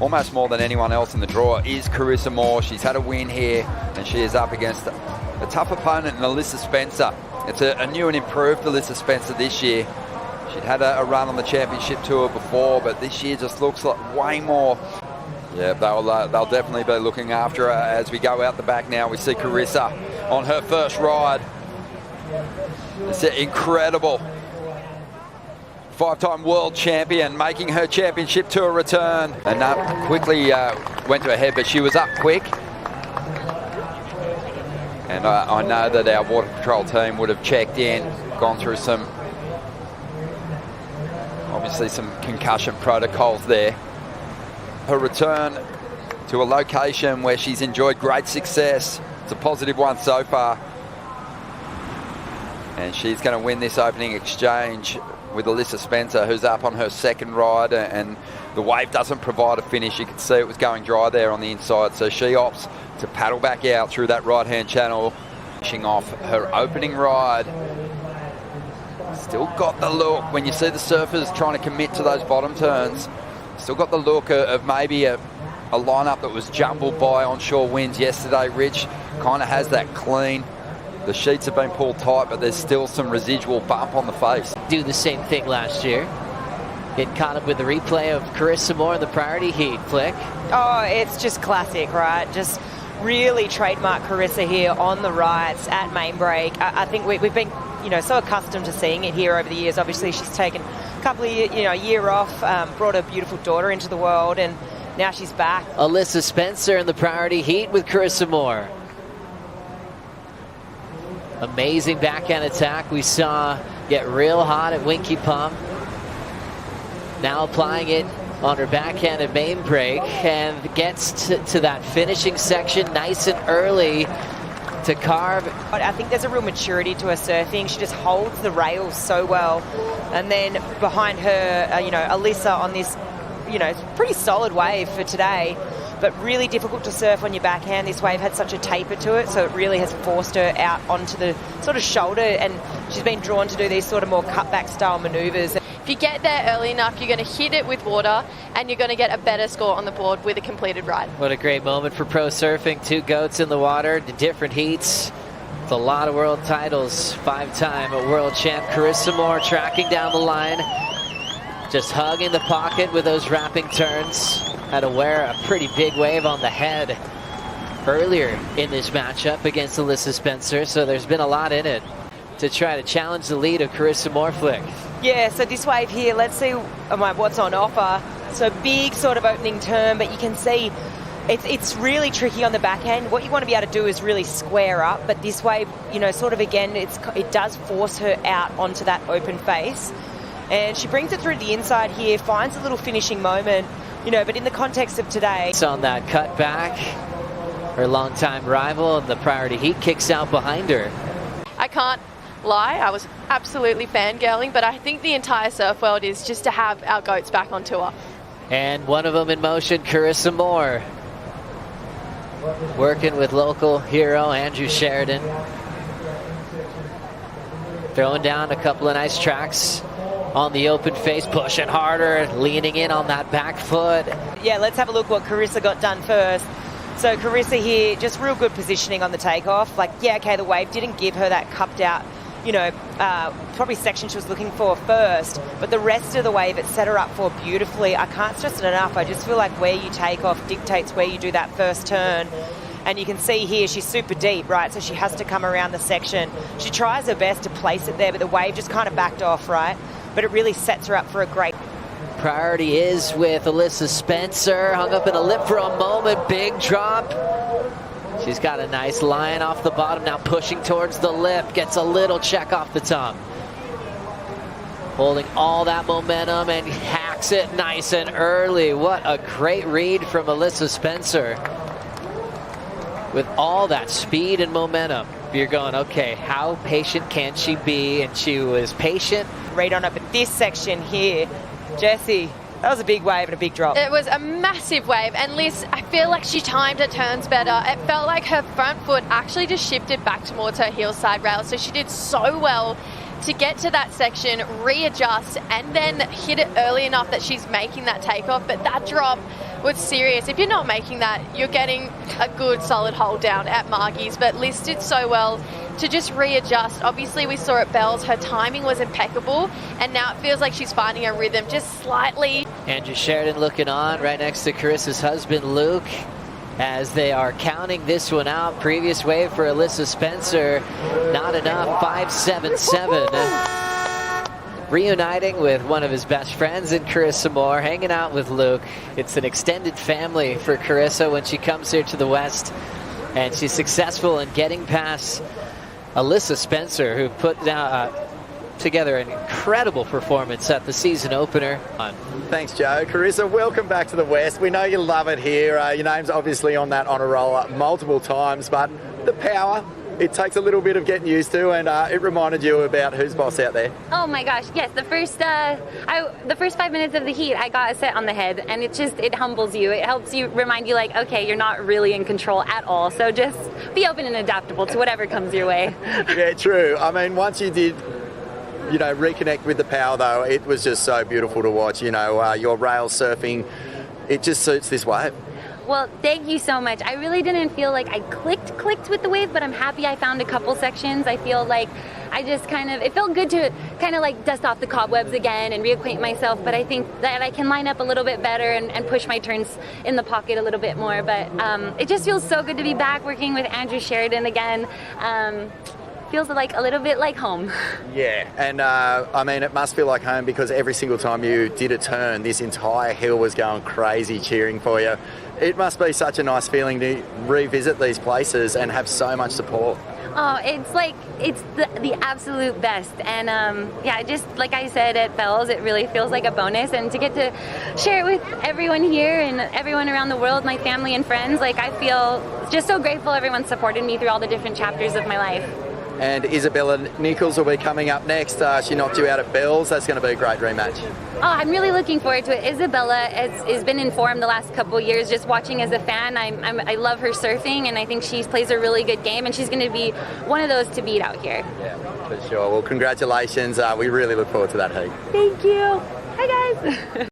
almost more than anyone else in the draw, is Carissa Moore. She's had a win here, and she is up against a tough opponent in Alyssa Spencer. It's a new and improved Alyssa Spencer this year. She'd had a run on the championship tour before, but this year just looks like way more. Yeah, they'll definitely be looking after her as we go out the back now. We see Carissa on her first ride. It's incredible. Five-time world champion making her championship tour return. And quickly went to her head, but she was up quick. And I know that our water patrol team would have checked in, gone through obviously some concussion protocols there. Her return to a location where she's enjoyed great success. It's a positive one so far. And she's going to win this opening exchange with Alyssa Spencer, who's up on her second ride, and the wave doesn't provide a finish. You could see it was going dry there on the inside, so she opts to paddle back out through that right-hand channel, finishing off her opening ride. Still got the look, when you see the surfers trying to commit to those bottom turns, still got the look of maybe a lineup that was jumbled by onshore winds yesterday. Rich kind of has that clean. The sheets have been pulled tight, but there's still some residual bump on the face. Do the same thing last year. Get caught up with the replay of Carissa Moore in the priority heat. Flick. Oh, it's just classic, right? Just really trademark Carissa here on the rights at main break. I think we've been, so accustomed to seeing it here over the years. Obviously, she's taken a couple of years, a year off, brought a beautiful daughter into the world, and now she's back. Alyssa Spencer in the priority heat with Carissa Moore. Amazing backhand attack we saw get real hot at Winky Pump. Now applying it on her backhand at main break, and gets to that finishing section nice and early to carve. I think there's a real maturity to her surfing. She just holds the rails so well. And then behind her, Alyssa on this, pretty solid wave for today, but really difficult to surf on your backhand. This wave had such a taper to it, so it really has forced her out onto the sort of shoulder, and she's been drawn to do these sort of more cutback style maneuvers. If you get there early enough, you're going to hit it with water, and you're going to get a better score on the board with a completed ride. What a great moment for pro surfing. Two goats in the water, the different heats. It's a lot of world titles. Five-time world champ Carissa Moore tracking down the line. Just hugging the pocket with those wrapping turns. Had to wear a pretty big wave on the head earlier in this matchup against Alyssa Spencer, so there's been a lot in it to try to challenge the lead of Carissa Moore. Flick. Yeah, so this wave here, let's see what's on offer. So big sort of opening turn, but you can see it's really tricky on the backhand. What you want to be able to do is really square up, but this wave, sort of again, it does force her out onto that open face. And she brings it through the inside here, finds a little finishing moment, but in the context of today. It's on that cut back. Her longtime rival in the priority heat kicks out behind her. I can't lie, I was absolutely fangirling, but I think the entire surf world is just to have our goats back on tour. And one of them in motion, Carissa Moore. Working with local hero Andrew Sheridan. Throwing down a couple of nice tracks on the open face, pushing harder, leaning in on that back foot. Yeah, let's have a look what Carissa got done first. So Carissa here, just real good positioning on the takeoff. The wave didn't give her that cupped out, probably section she was looking for first, but the rest of the wave, it set her up for beautifully. I can't stress it enough. I just feel like where you take off dictates where you do that first turn. And you can see here, she's super deep, right? So she has to come around the section. She tries her best to place it there, but the wave just kind of backed off, right? But it really sets her up for a great... Priority is with Alyssa Spencer. Hung up in a lip for a moment. Big drop. She's got a nice line off the bottom. Now pushing towards the lip. Gets a little check off the tongue. Holding all that momentum and hacks it nice and early. What a great read from Alyssa Spencer. With all that speed and momentum. You're going, okay, how patient can she be? And she was patient. Read on it, but this section here, Jessie, that was a big wave and a big drop. It was a massive wave, and Liz, I feel like she timed her turns better. It felt like her front foot actually just shifted back towards her heel side rail, so she did so well to get to that section, readjust, and then hit it early enough that she's making that takeoff. But that drop was serious. If you're not making that, you're getting a good solid hold down at Margie's, but Liz did so well to just readjust. Obviously, we saw at Bells, her timing was impeccable, and now it feels like she's finding a rhythm just slightly. Andrew Sheridan looking on right next to Carissa's husband, Luke, as they are counting this one out. Previous wave for Alyssa Spencer, not enough, 5.77. Reuniting with one of his best friends in Carissa Moore, hanging out with Luke. It's an extended family for Carissa when she comes here to the West, and she's successful in getting past Alyssa Spencer, who put down, together an incredible performance at the season opener. Thanks, Joe. Carissa, welcome back to the West. We know you love it here. Your name's obviously on that honour roll multiple times, but the power, it takes a little bit of getting used to, and it reminded you about who's boss out there. Oh my gosh, yes. The first 5 minutes of the heat, I got a set on the head, and it humbles you. It helps you, remind you like, okay, you're not really in control at all. So just be open and adaptable to whatever comes your way. Yeah, true. I mean, once you did, reconnect with the power, though, it was just so beautiful to watch. Your rail surfing, it just suits this wave. Well, thank you so much. I really didn't feel like I clicked with the wave, but I'm happy I found a couple sections. I feel like it felt good to kind of like dust off the cobwebs again and reacquaint myself, but I think that I can line up a little bit better and push my turns in the pocket a little bit more. But it just feels so good to be back working with Andrew Sheridan again. Feels like a little bit like home. Yeah, and I mean, it must feel like home because every single time you did a turn, this entire hill was going crazy cheering for you. It must be such a nice feeling to revisit these places and have so much support. Oh, it's the absolute best. And just like I said at Bells, it really feels like a bonus. And to get to share it with everyone here and everyone around the world, my family and friends, I feel just so grateful everyone supported me through all the different chapters of my life. And Isabella Nichols will be coming up next. She knocked you out at Bells. That's going to be a great rematch. Oh, I'm really looking forward to it. Isabella has been in form the last couple years. Just watching as a fan, I love her surfing, and I think she plays a really good game, and she's going to be one of those to beat out here. Yeah, for sure. Well, congratulations. We really look forward to that heat. Thank you. Hi, guys.